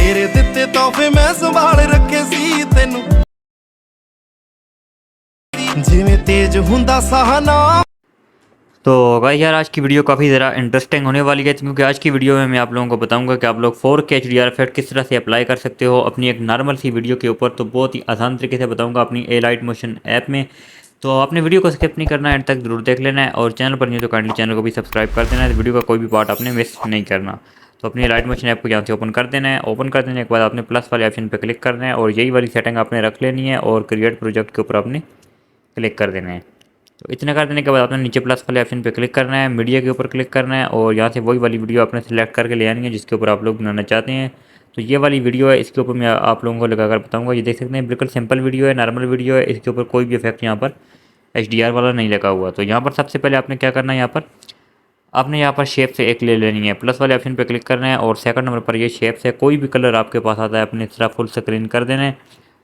तेरे दिते तोहफे मैं संभाल रखे सी तेनू जिवें तेज हुंदा सहना। तो गाइस यार आज की वीडियो काफ़ी ज़रा इंटरेस्टिंग होने वाली है, क्योंकि आज की वीडियो में मैं आप लोगों को बताऊंगा कि आप लोग 4K HDR इफेक्ट किस तरह से अप्लाई कर सकते हो अपनी एक नॉर्मल सी वीडियो के ऊपर। तो बहुत ही आसान तरीके से बताऊंगा अपनी ए लाइट मोशन ऐप में। तो आपने वीडियो को स्किप नहीं करना है, एंड तक जरूर देख लेना है, और चैनल पर नहीं तो काइंडली चैनल को भी सब्सक्राइब कर देना है, तो वीडियो का कोई भी पार्ट आपने मिस नहीं करना। तो अपनी लाइट मोशन ऐप को यहाँ से ओपन कर देना है। ओपन कर देने के बाद आपने प्लस वाले ऑप्शन पर क्लिक करना है, और यही वाली सेटिंग आपने रख लेनी है, और क्रिएट प्रोजेक्ट के ऊपर आपने क्लिक कर देना है। तो इतना कर देने के बाद आपने नीचे प्लस वाले ऑप्शन पे क्लिक करना है, मीडिया के ऊपर क्लिक करना है, और यहाँ से वही वाली वीडियो आपने सेलेक्ट करके ले आनी है जिसके ऊपर आप लोग बनाना चाहते हैं। तो ये वाली वीडियो है, इसके ऊपर मैं आप लोगों को लगाकर बताऊंगा। ये देख सकते हैं बिल्कुल सिंपल वीडियो है, नॉर्मल वीडियो है, इसके ऊपर कोई भी इफेक्ट यहाँ पर HDR वाला नहीं लगा हुआ। तो यहाँ पर सबसे पहले आपने क्या करना है, यहाँ पर शेप से एक ले लेनी है, प्लस वाले ऑप्शन पर क्लिक करना है, और सेकंड नंबर पर ये शेप से कोई भी कलर आपके पास आता है अपने इस तरह फुल स्क्रीन कर देना है।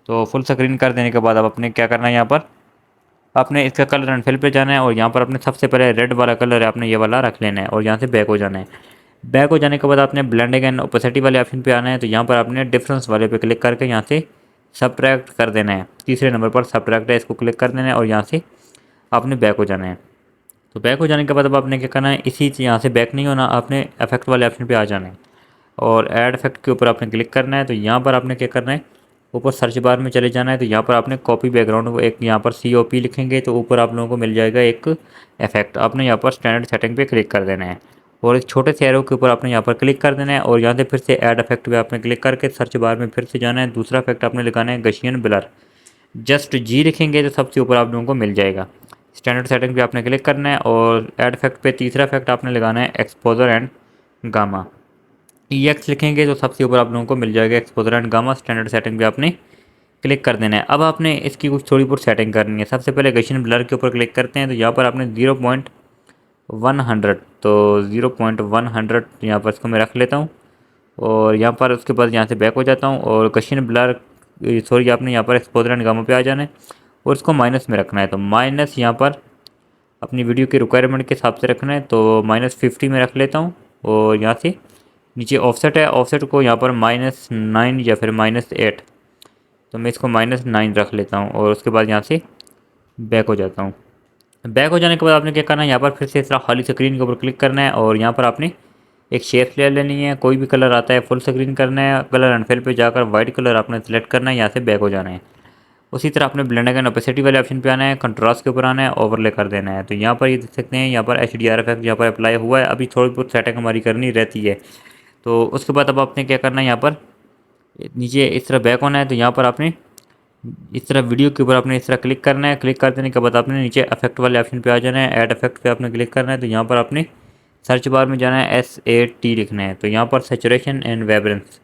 तो फुल स्क्रीन कर देने के बाद अब आपने क्या करना है, यहाँ पर आपने इसका कलर एंड फिल पे जाना है, और यहाँ पर आपने सबसे पहले रेड वाला कलर है आपने ये वाला रख लेना है, और यहाँ से बैक हो जाना है। बैक हो जाने के बाद आपने ब्लेंडिंग एंड ओपेसिटी वाले ऑप्शन पे आना है। तो यहाँ पर आपने डिफरेंस वाले पे क्लिक करके यहाँ से सब्ट्रैक्ट कर देना है। तीसरे नंबर पर सब्ट्रैक्ट है, इसको क्लिक कर देना है, और यहाँ से आपने बैक हो जाना है। तो बैक हो जाने के बाद अब आपने क्या करना है, इसी यहाँ से बैक नहीं होना, आपने इफेक्ट वाले ऑप्शन पर आ जाना है, और ऐड इफेक्ट के ऊपर आपने क्लिक करना है। तो यहाँ पर आपने क्या करना है, ऊपर सर्च बार में चले जाना है। तो यहाँ पर आपने कॉपी बैकग्राउंड को एक यहाँ पर COP लिखेंगे तो ऊपर आप लोगों को मिल जाएगा एक इफेक्ट। आपने यहाँ पर स्टैंडर्ड सेटिंग पे क्लिक कर देना है, और एक छोटे से एरो के ऊपर आपने यहाँ पर क्लिक कर देना है, और यहाँ से फिर से ऐड इफेक्ट पे आपने क्लिक करके सर्च बार में फिर से जाना है। दूसरा इफेक्ट आपने लगाना है गशियन ब्लर, जस्ट G लिखेंगे तो सबसे ऊपर आप लोगों को मिल जाएगा। स्टैंडर्ड सेटिंग पे आपने क्लिक करना है, और ऐड इफेक्ट पे तीसरा इफेक्ट आपने लगाना है एक्सपोजर एंड गामा। EX लिखेंगे तो सबसे ऊपर आप लोगों को मिल जाएगा exposure and gamma. Standard setting पे आपने क्लिक कर देना है। अब आपने इसकी कुछ थोड़ी बहुत सेटिंग करनी है। सबसे पहले गशियन ब्लर के ऊपर क्लिक करते हैं। तो यहाँ पर आपने 0.100, तो 0.100 यहाँ पर इसको मैं रख लेता हूँ, और यहाँ पर उसके बाद यहाँ से बैक हो जाता हूँ, और गशियन ब्लर सॉरी आपने यहाँ पर एक्सपोजर एंड गामा पे आ जाना है, और इसको माइनस में रखना है। तो माइनस यहाँ पर अपनी वीडियो की रिक्वायरमेंट के हिसाब से रखना है, तो -50 में रख लेता हूँ, और यहाँ से नीचे ऑफसेट है, ऑफसेट को यहाँ पर -9 या फिर -8, तो मैं इसको -9 रख लेता हूँ, और उसके बाद यहाँ से बैक हो जाता हूँ। बैक हो जाने के बाद आपने क्या करना है, यहाँ पर फिर से इस तरह खाली स्क्रीन के ऊपर क्लिक करना है, और यहाँ पर आपने एक शेप ले लेनी है। कोई भी कलर आता है फुल स्क्रीन करना है, कलर एंड फिल पे जाकर वाइट कलर आपने सेलेक्ट करना है, यहाँ से बैक हो जाना है। उसी तरह आपने ब्लेंडिंग एंड ओपेसिटी वाले ऑप्शन पे आना है, कंट्रास्ट के ऊपर आना है, ओवरले कर देना है। तो यहाँ पर ये देख सकते हैं यहाँ पर HDR इफेक्ट यहाँ पर अप्लाई हुआ है। अभी थोड़ी बहुत सेटिंग हमारी करनी रहती है। तो उसके बाद अब आपने क्या करना है, यहाँ पर नीचे इस तरह बैक होना है। तो यहाँ पर आपने इस तरह वीडियो के ऊपर आपने इस तरह क्लिक करना है। क्लिक कर देने के बाद आपने नीचे इफेक्ट वाले ऑप्शन पे आ जाना है, ऐड इफेक्ट पे आपने क्लिक करना है। तो यहाँ पर आपने सर्च बार में जाना है, SAT लिखना है। तो यहाँ पर सैचुरेशन एंड वाइब्रेंस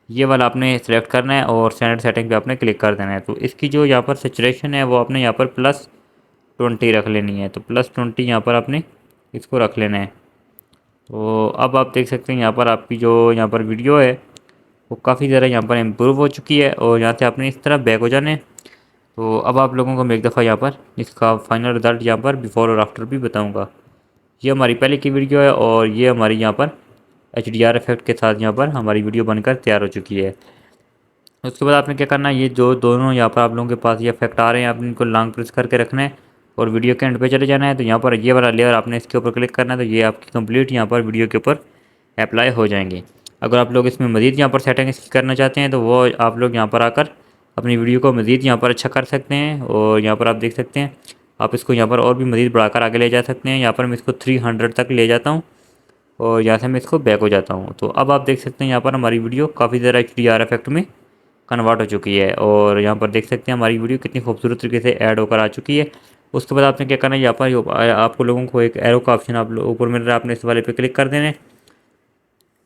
ये वाला आपने सेलेक्ट करना है, और स्टैंडर्ड सेटिंग पे आपने क्लिक कर देना है। तो इसकी जो यहाँ पर सैचुरेशन है वो आपने यहाँ पर +20 रख लेनी है। तो +20 यहाँ पर आपने इसको रख लेना है। तो अब आप देख सकते हैं यहाँ पर आपकी जो यहाँ पर वीडियो है वो काफ़ी ज़्यादा यहाँ पर इम्प्रूव हो चुकी है, और यहाँ से आपने इस तरह बैक हो जाने। तो अब आप लोगों को मैं एक दफ़ा यहाँ पर इसका फाइनल रिज़ल्ट यहाँ पर बिफोर और आफ्टर भी बताऊँगा। ये हमारी पहले की वीडियो है, और ये हमारी यहाँ पर HDR इफेक्ट के साथ यहाँ पर हमारी वीडियो बनकर तैयार हो चुकी है। उसके बाद आपने क्या करना है, ये जो दोनों यहाँ पर आप लोगों के पास ये इफेक्ट आ रहे हैं, आपने इनको लॉन्ग प्रेस करके रखना है, और वीडियो के एंड पे चले जाना है। तो यहाँ पर ये वाला लेयर आपने इसके ऊपर क्लिक करना है। तो ये आपकी कंप्लीट यहाँ पर वीडियो के ऊपर अप्लाई हो जाएंगे। अगर आप लोग इसमें मज़ीद यहाँ पर सेटिंग इसकी करना चाहते हैं, तो वो आप लोग यहाँ पर आकर अपनी वीडियो को मज़ीद यहाँ पर अच्छा कर सकते हैं। और यहाँ पर आप देख सकते हैं आप इसको यहाँ पर और भी मज़ीद बढ़ाकर आगे ले जा सकते हैं। यहाँ पर मैं इसको 300 तक ले जाता हूँ, और यहाँ से मैं इसको बैक हो जाता हूँ। तो अब आप देख सकते हैं यहाँ पर हमारी वीडियो काफ़ी ज़्यादा HDR इफेक्ट में कन्वर्ट हो चुकी है, और यहाँ पर देख सकते हैं हमारी वीडियो कितनी खूबसूरत तरीके से ऐड होकर आ चुकी है। उसके बाद आपने क्या करना है, यहाँ पर आपको लोगों को एक एरो का ऑप्शन आप ऊपर मिल रहा है, आपने इस वाले पे क्लिक कर देना है,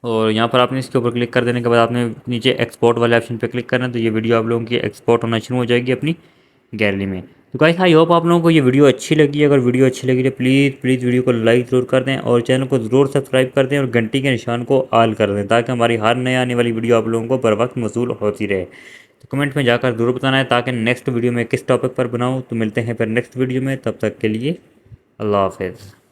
और यहाँ पर आपने इसके ऊपर क्लिक कर देने के बाद आपने नीचे एक्सपोर्ट वाले ऑप्शन पे क्लिक करना है। तो ये वीडियो आप लोगों की एक्सपोर्ट होना शुरू हो जाएगी अपनी गैलरी में। तो गाइस आई होप आप लोगों को ये वीडियो अच्छी लगी। अगर वीडियो अच्छी लगी तो प्लीज़ वीडियो को लाइक ज़रूर कर दें, और चैनल को ज़रूर सब्सक्राइब कर दें, और घंटी के निशान को ऑल कर दें, ताकि हमारी हर नए आने वाली वीडियो आप लोगों को बर वक्त मौसूल होती रहे। तो कमेंट में जाकर ज़रूर बताना है ताकि नेक्स्ट वीडियो में किस टॉपिक पर बनाऊँ। तो मिलते हैं फिर नेक्स्ट वीडियो में, तब तक के लिए अल्लाह हाफ़िज़।